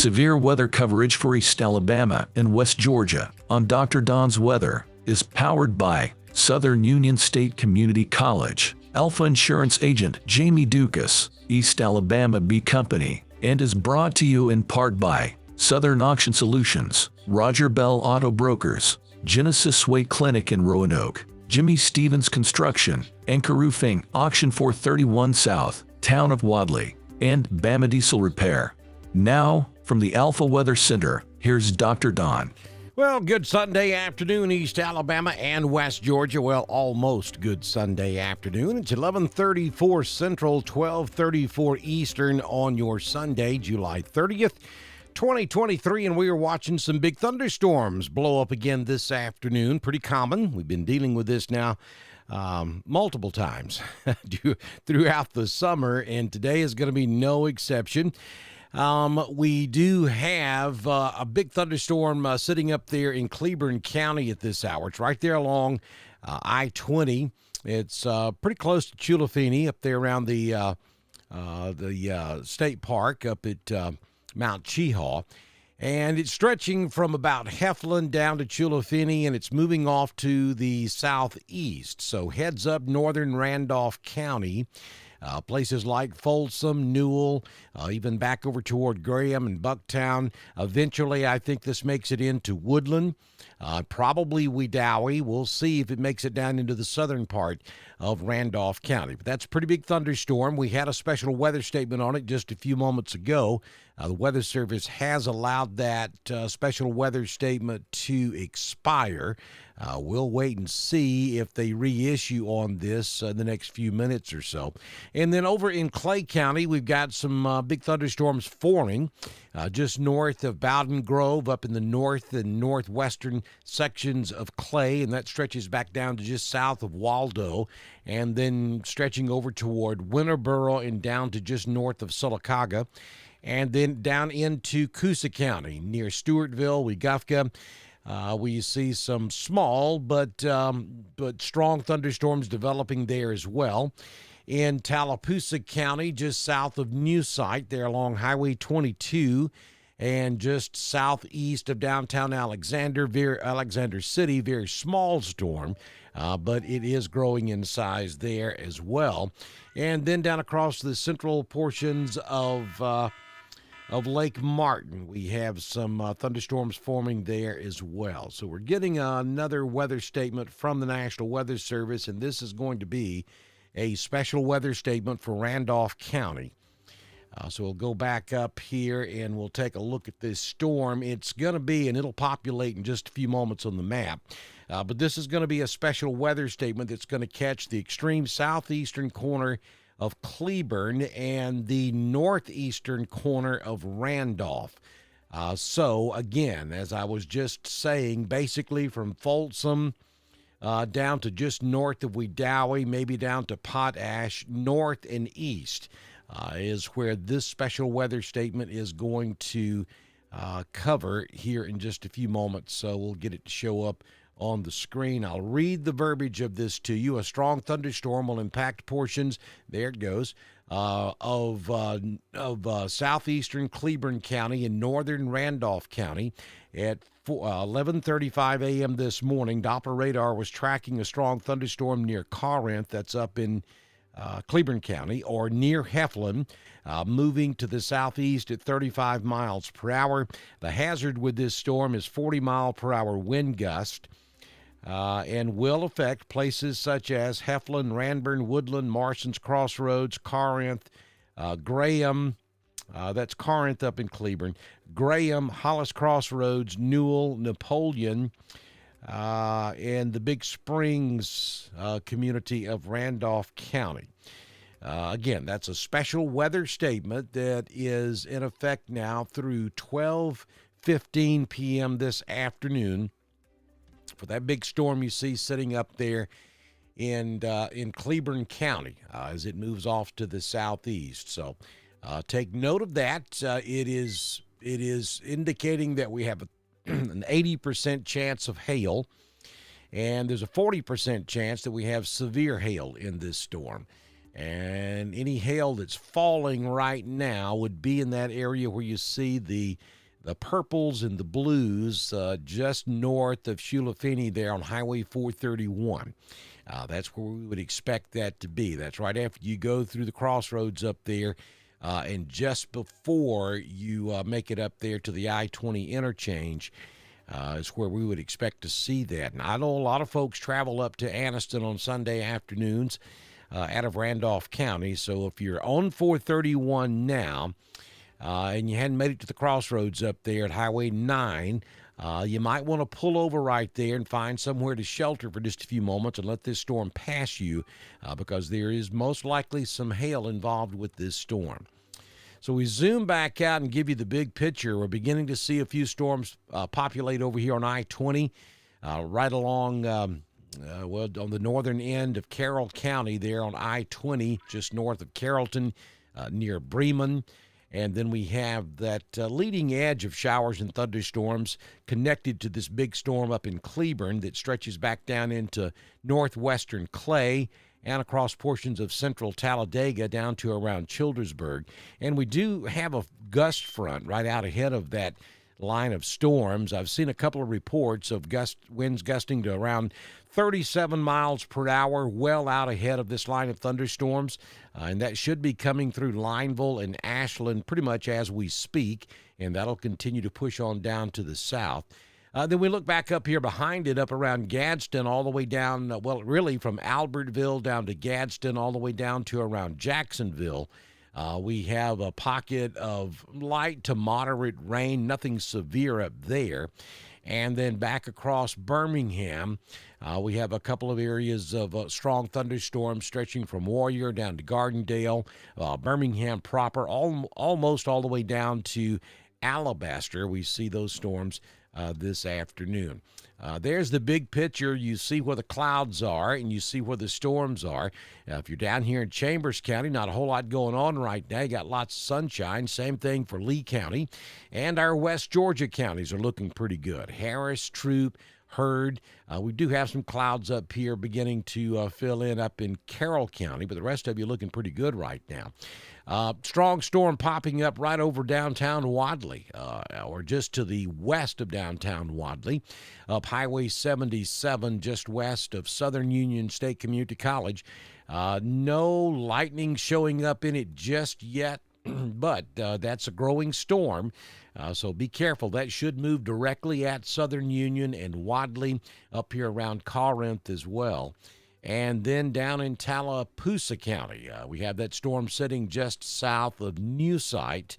Severe weather coverage for East Alabama and West Georgia on Dr. Don's Weather is powered by Southern Union State Community College, Alpha Insurance Agent Jamie Dukas, East Alabama Bee Company, and is brought to you in part by Southern Auction Solutions, Roger Bell Auto Brokers, Genesis Way Clinic in Roanoke, Jimmy Stevens Construction, Anchor Roofing, Auction 431 South, Town of Wadley, and Bama Diesel Repair. Now, from the Alpha Weather Center, here's Dr. Don. Well, good Sunday afternoon, East Alabama and West Georgia. Well, almost good Sunday afternoon. It's 11:34 Central, 12:34 Eastern on your Sunday, July 30th, 2023, and we are watching some big thunderstorms blow up again this afternoon. Pretty common. We've been dealing with this now multiple times throughout the summer, and today is going to be no exception. We do have a big thunderstorm sitting up there in Cleburne County at this hour. It's right there along I-20. It's pretty close to Chulafini, up there around the state park up at Mount Cheahaw. And it's stretching from about Heflin down to Chulafini, and it's moving off to the southeast. So heads up northern Randolph County. Places like Folsom, Newell, even back over toward Graham and Bucktown. Eventually, I think this makes it into Woodland, probably Wedowee. We'll see if it makes it down into the southern part of Randolph County. But that's a pretty big thunderstorm. We had a special weather statement on it just a few moments ago. The Weather Service has allowed that special weather statement to expire. We'll wait and see if they reissue on this in the next few minutes or so. And then over in Clay County, we've got some big thunderstorms forming just north of Bowden Grove, up in the north and northwestern sections of Clay, and that stretches back down to just south of Waldo, and then stretching over toward Winterboro and down to just north of Sylacauga, and then down into Coosa County near Stewartville, Weguffka. We see some small but strong thunderstorms developing there as well. In Tallapoosa County, just south of New Site, there along Highway 22, and just southeast of downtown Alexander City, very small storm, but it is growing in size there as well. And then down across the central portions of Lake Martin, we have some thunderstorms forming there as well. So we're getting another weather statement from the National Weather Service, and this is going to be a special weather statement for Randolph County. So we'll go back up here and we'll take a look at this storm. It's going to be, and it'll populate in just a few moments on the map, but this is going to be a special weather statement that's going to catch the extreme southeastern corner of Cleburne and the northeastern corner of Randolph. So again, as I was just saying, basically from Folsom down to just north of Wedowee, maybe down to Potash, north and east is where this special weather statement is going to cover here in just a few moments. So we'll get it to show up on the screen. I'll read the verbiage of this to you. A strong thunderstorm will impact portions, there it goes, of southeastern Cleburne County and northern Randolph County at 11:35 a.m. this morning. Doppler radar was tracking a strong thunderstorm near Corinth, that's up in Cleburne County, or near Heflin, moving to the southeast at 35 miles per hour. The hazard with this storm is 40 mile per hour wind gust, and will affect places such as Heflin, Ranburne, Woodland, Marston's Crossroads, Corinth, Graham, that's Corinth up in Cleburne, Graham, Hollis Crossroads, Newell, Napoleon, and the Big Springs community of Randolph County. Again, that's a special weather statement that is in effect now through 12:15 p.m. this afternoon for that big storm you see sitting up there in Cleburne County as it moves off to the southeast. So take note of that. It is indicating that we have an 80% chance of hail, and there's a 40% chance that we have severe hail in this storm. And any hail that's falling right now would be in that area where you see the purples and the blues just north of Shulafini there on Highway 431. That's where we would expect that to be. That's right after you go through the crossroads up there and just before you make it up there to the I-20 interchange. Is where we would expect to see that. And I know a lot of folks travel up to Anniston on Sunday afternoons out of Randolph County. So if you're on 431 now and you hadn't made it to the crossroads up there at Highway 9, you might want to pull over right there and find somewhere to shelter for just a few moments and let this storm pass you because there is most likely some hail involved with this storm. So we zoom back out and give you the big picture. We're beginning to see a few storms populate over here on I-20 right along, on the northern end of Carroll County there on I-20, just north of Carrollton, near Bremen. And then we have that leading edge of showers and thunderstorms connected to this big storm up in Cleburne that stretches back down into northwestern Clay and across portions of central Talladega down to around Childersburg. And we do have a gust front right out ahead of that line of storms. I've seen a couple of reports of winds gusting to around 37 miles per hour, well out ahead of this line of thunderstorms. And that should be coming through Lineville and Ashland pretty much as we speak, and that'll continue to push on down to the south. Then we look back up here behind it, up around Gadsden, all the way down, really from Albertville down to Gadsden, all the way down to around Jacksonville. We have a pocket of light to moderate rain, nothing severe up there. And then back across Birmingham, we have a couple of areas of strong thunderstorms stretching from Warrior down to Gardendale, Birmingham proper, almost all the way down to Alabaster. We see those storms this afternoon. There's the big picture. You see where the clouds are and you see where the storms are. If you're down here in Chambers County, not a whole lot going on right now. You got lots of sunshine. Same thing for Lee County. And our West Georgia counties are looking pretty good. Harris, Troup, Heard. We do have some clouds up here beginning to fill in up in Carroll County, but the rest of you looking pretty good right now. Strong storm popping up right over downtown Wadley, or just to the west of downtown Wadley, up Highway 77 just west of Southern Union State Community College. No lightning showing up in it just yet, but that's a growing storm. So be careful. That should move directly at Southern Union and Wadley, up here around Corinth as well. And then down in Tallapoosa County, we have that storm sitting just south of New Site,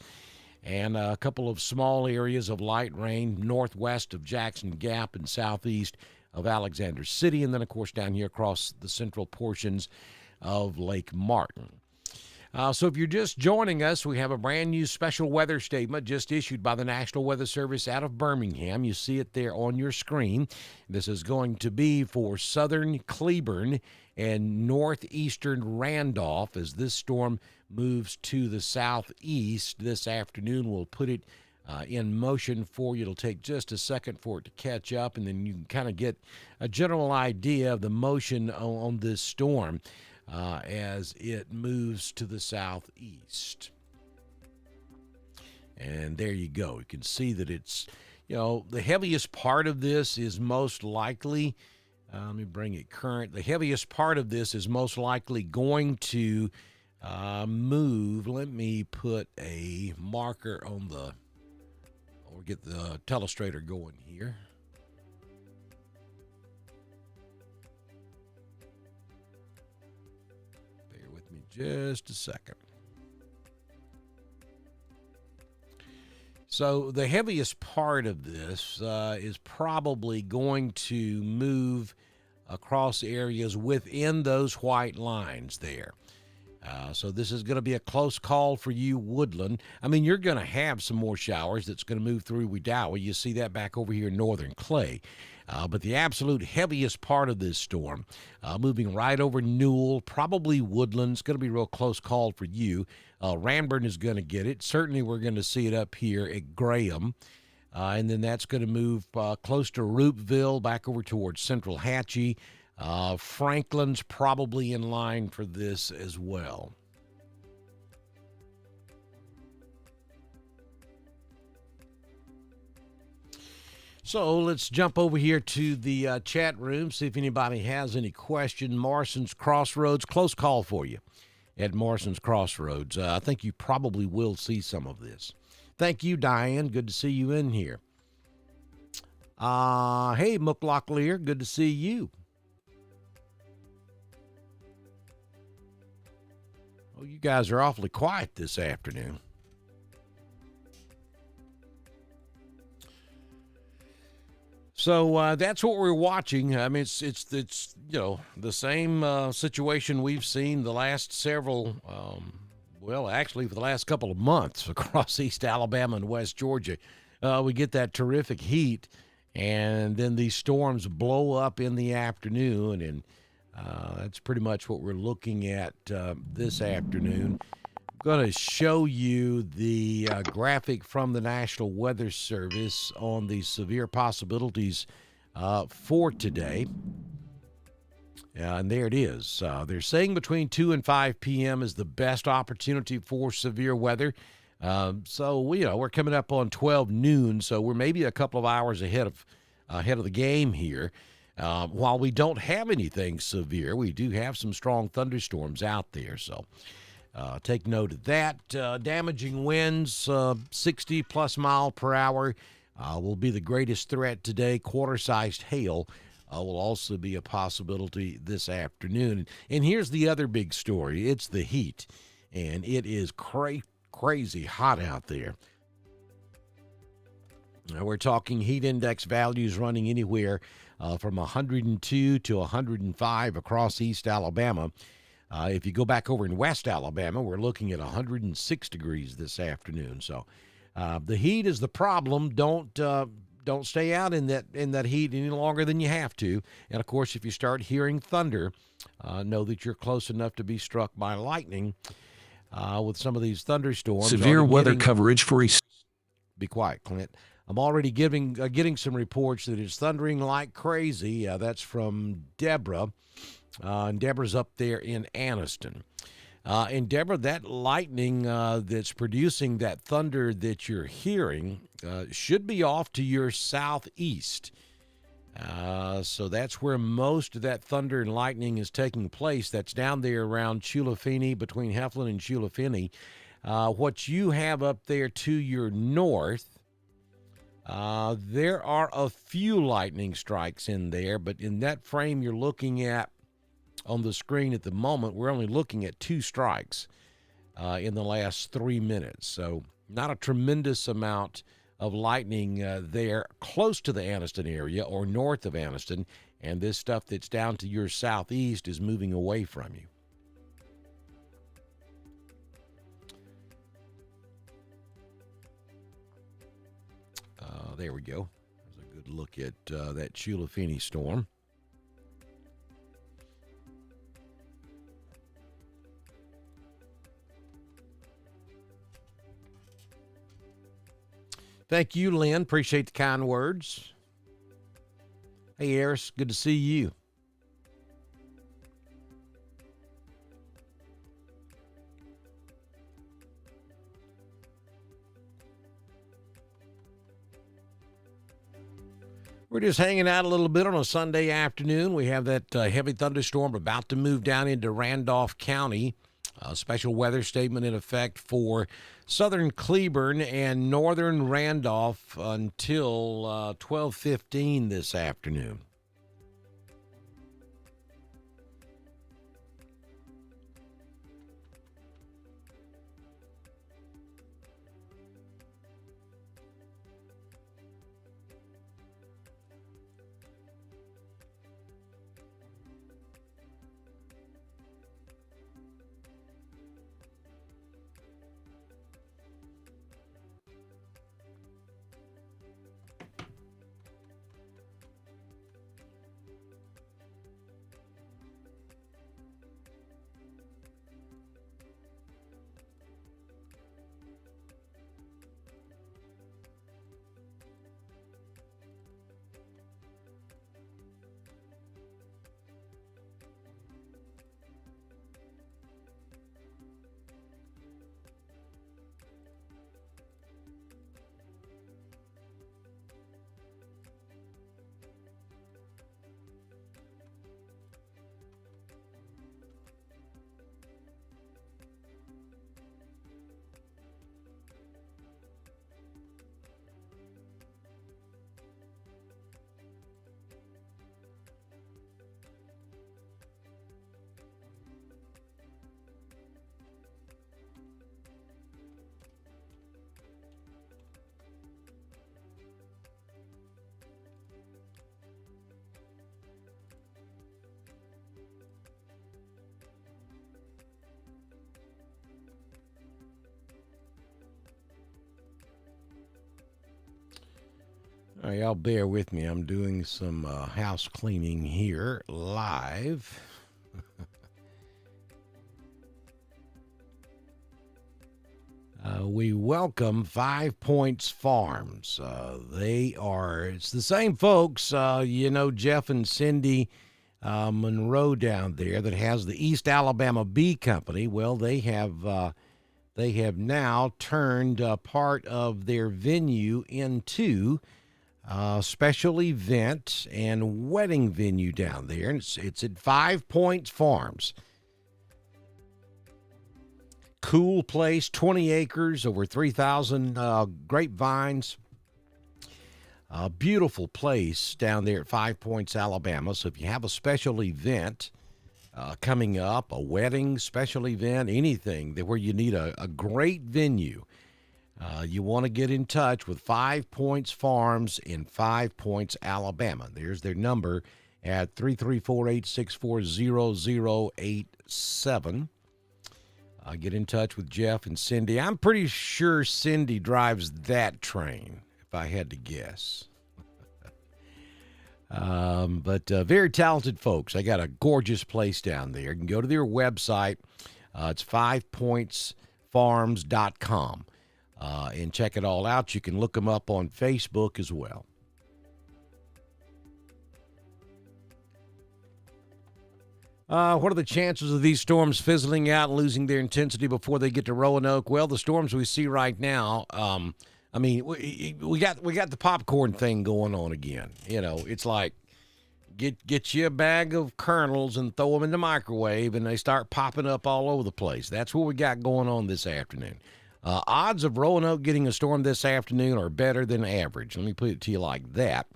and a couple of small areas of light rain northwest of Jackson Gap and southeast of Alexander City, and then, of course, down here across the central portions of Lake Martin. So if you're just joining us, we have a brand new special weather statement just issued by the National Weather Service out of Birmingham. You see it there on your screen. This is going to be for southern Cleburne and northeastern Randolph as this storm moves to the southeast this afternoon. We'll put it in motion for you. It'll take just a second for it to catch up, and then you can kind of get a general idea of the motion on this storm as it moves to the southeast. And there you go. You can see that it's, the heaviest part of this is most likely, let me bring it current. The heaviest part of this is most likely going to move. Let me put a marker on or get the telestrator going here. Just a second. So the heaviest part of this is probably going to move across areas within those white lines there. So this is going to be a close call for you, Woodland. I mean, you're going to have some more showers that's going to move through Wedowee. You see that back over here in northern Clay. But the absolute heaviest part of this storm, moving right over Newell, probably Woodland, it's going to be a real close call for you. Ranburne is going to get it. Certainly we're going to see it up here at Graham. And then that's going to move close to Roopville, back over towards Central Hatchie. Franklin's probably in line for this as well. So let's jump over here to the chat room, see if anybody has any question. Morrison's Crossroads, close call for you at Morrison's Crossroads. I think you probably will see some of this. Thank you, Diane. Good to see you in here. Hey, Mucklocklear, good to see you. Oh, you guys are awfully quiet this afternoon. So that's what we're watching. I mean, it's the same situation we've seen the last several, actually for the last couple of months across East Alabama and West Georgia. We get that terrific heat, and then these storms blow up in the afternoon, and that's pretty much what we're looking at this afternoon. Going to show you the graphic from the National Weather Service on the severe possibilities for today. And there it is. They're saying between 2 and 5 p.m. is the best opportunity for severe weather. So we're coming up on 12 noon, so we're maybe a couple of hours ahead of the game here. While we don't have anything severe, we do have some strong thunderstorms out there, so take note of that. Damaging winds, 60-plus mile per hour will be the greatest threat today. Quarter-sized hail will also be a possibility this afternoon. And here's the other big story. It's the heat, and it is crazy hot out there. Now, we're talking heat index values running anywhere from 102 to 105 across East Alabama. If you go back over in West Alabama, we're looking at 106 degrees this afternoon. So the heat is the problem. Don't stay out in that heat any longer than you have to. And, of course, if you start hearing thunder, know that you're close enough to be struck by lightning with some of these thunderstorms. Severe weather coverage for East. Be quiet, Clint. I'm already getting some reports that it's thundering like crazy. That's from Deborah. And Deborah's up there in Anniston. And Deborah, that lightning that's producing that thunder that you're hearing should be off to your southeast. So that's where most of that thunder and lightning is taking place. That's down there around Chulafini, between Heflin and Chulafini. What you have up there to your north, there are a few lightning strikes in there, but in that frame you're looking at on the screen at the moment, we're only looking at 2 strikes in the last 3 minutes. So not a tremendous amount of lightning there close to the Anniston area or north of Anniston, and this stuff that's down to your southeast is moving away from you. There we go. There's a good look at that Chulafini storm. Thank you, Lynn. Appreciate the kind words. Hey, Eris, good to see you. We're just hanging out a little bit on a Sunday afternoon. We have that heavy thunderstorm about to move down into Randolph County. A special weather statement in effect for southern Cleburne and northern Randolph until 12:15 this afternoon. All right, y'all bear with me. I'm doing some house cleaning here live. We welcome 5 Points Farms. It's the same folks, Jeff and Cindy Monroe down there that has the East Alabama Bee Company. Well, they have now turned part of their venue into special event and wedding venue down there. And it's at 5 Points Farms. Cool place, 20 acres, over 3,000 grapevines. Beautiful place down there at 5 Points, Alabama. So if you have a special event coming up, a wedding, special event, anything where you need a great venue, you want to get in touch with 5 Points Farms in 5 Points, Alabama. There's their number at 334-864-0087. Get in touch with Jeff and Cindy. I'm pretty sure Cindy drives that train, if I had to guess. But very talented folks. They got a gorgeous place down there. You can go to their website. It's 5pointsfarms.com. And check it all out. You can look them up on Facebook as well. What are the chances of these storms fizzling out and losing their intensity before they get to Roanoke? Well, the storms we see right now, we got the popcorn thing going on again. It's like get you a bag of kernels and throw them in the microwave, and they start popping up all over the place. That's what we got going on this afternoon. Odds of Roanoke getting a storm this afternoon are better than average. Let me put it to you like that.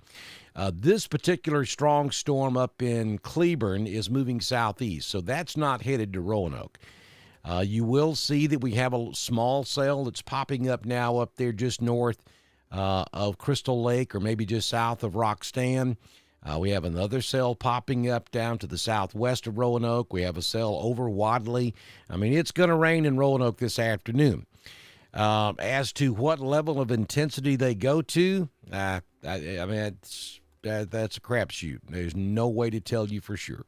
This particular strong storm up in Cleburne is moving southeast, so that's not headed to Roanoke. You will see that we have a small cell that's popping up now up there just north of Crystal Lake, or maybe just south of Roxton. We have another cell popping up down to the southwest of Roanoke. We have a cell over Wadley. It's going to rain in Roanoke this afternoon. As to what level of intensity they go to, that's a crapshoot. There's no way to tell you for sure.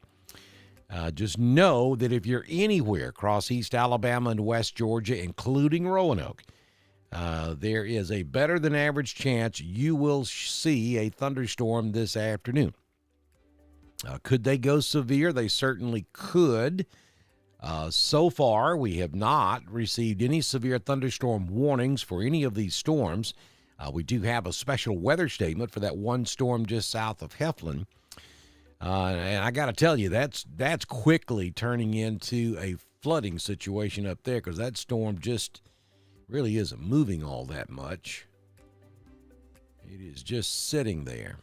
Just know that if you're anywhere across East Alabama and West Georgia, including Roanoke, there is a better than average chance you will see a thunderstorm this afternoon. Could they go severe? They certainly could. So far, we have not received any severe thunderstorm warnings for any of these storms. We do have a special weather statement for that one storm just south of Heflin. And I got to tell you, that's quickly turning into a flooding situation up there, because that storm just really isn't moving all that much. It is just sitting there.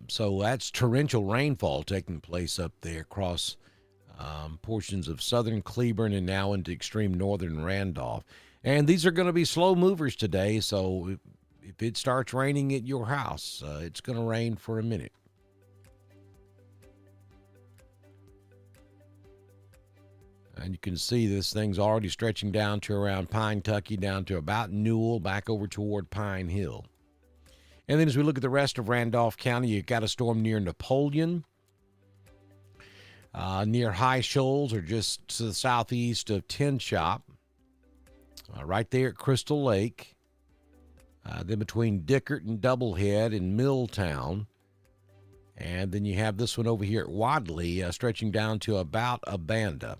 So that's torrential rainfall taking place up there across portions of southern Cleburne and now into extreme northern Randolph. And these are going to be slow movers today, so if it starts raining at your house, it's going to rain for a minute. And you can see this thing's already stretching down to around Pine Tucky, down to about Newell, back over toward Pine Hill. And then as we look at the rest of Randolph County, you've got a storm near Napoleon, near High Shoals, or just to the southeast of Tin Shop, right there at Crystal Lake, then between Dickert and Doublehead and Milltown. And then you have this one over here at Wadley, stretching down to about Abanda.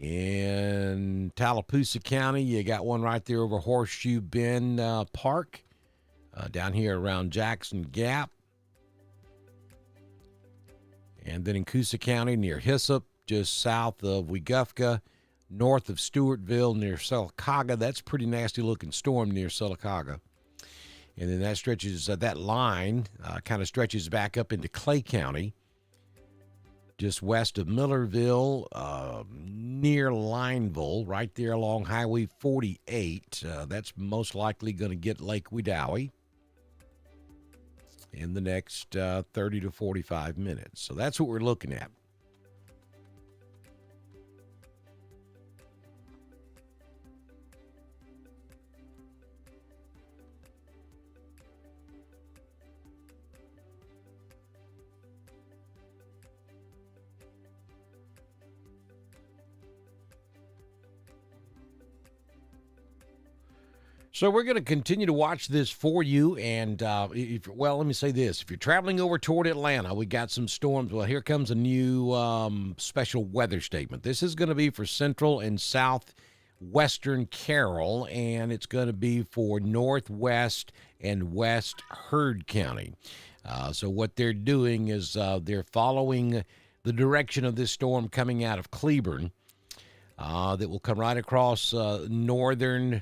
In Tallapoosa County, you got one right there over Horseshoe Bend Park, down here around Jackson Gap. And then in Coosa County, near Hyssop, just south of Weguffka, north of Stewartville, near Sylacauga. That's a pretty nasty looking storm near Sylacauga. And then that stretches, that line kind of stretches back up into Clay County, just west of Millerville, near Lineville, right there along Highway 48. That's most likely going to get Lake Wedowee in the next 30 to 45 minutes. So that's what we're looking at. So we're going to continue to watch this for you. And, let me say this. If you're traveling over toward Atlanta, we got some storms. Well, here comes a new special weather statement. This is going to be for central and southwestern Carroll, and it's going to be for northwest and west Heard County. So what they're doing is they're following the direction of this storm coming out of Cleburne. That will come right across northeastern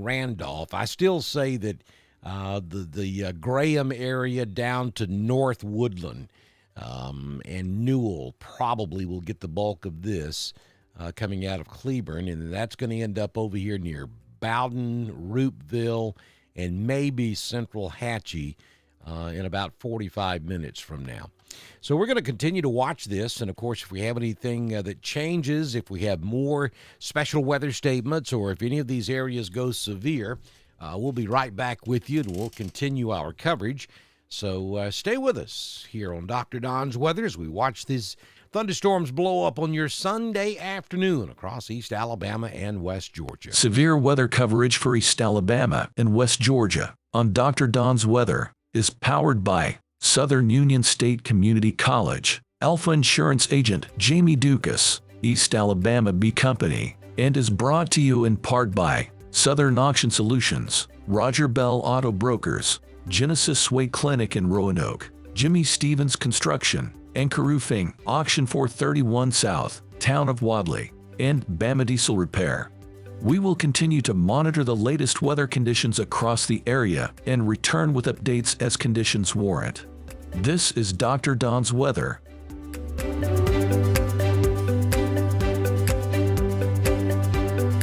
Randolph. I still say that the Graham area down to North Woodland and Newell probably will get the bulk of this coming out of Cleburne, and that's going to end up over here near Bowden, Roopville, and maybe Central Hatchie in about 45 minutes from now. So we're going to continue to watch this, and of course, if we have anything that changes, if we have more special weather statements, or if any of these areas go severe, we'll be right back with you, and we'll continue our coverage. So stay with us here on Dr. Don's Weather as we watch these thunderstorms blow up on your Sunday afternoon across East Alabama and West Georgia. Severe weather coverage for East Alabama and West Georgia on Dr. Don's Weather is powered by Southern Union State Community College, Alpha Insurance Agent Jamie Dukas, East Alabama Bee Company, and is brought to you in part by Southern Auction Solutions, Roger Bell Auto Brokers, Genesis Sway Clinic in Roanoke, Jimmy Stevens Construction, Anchor Roofing, Auction 431 South, Town of Wadley, and Bama Diesel Repair. We will continue to monitor the latest weather conditions across the area and return with updates as conditions warrant. This is Dr. Don's Weather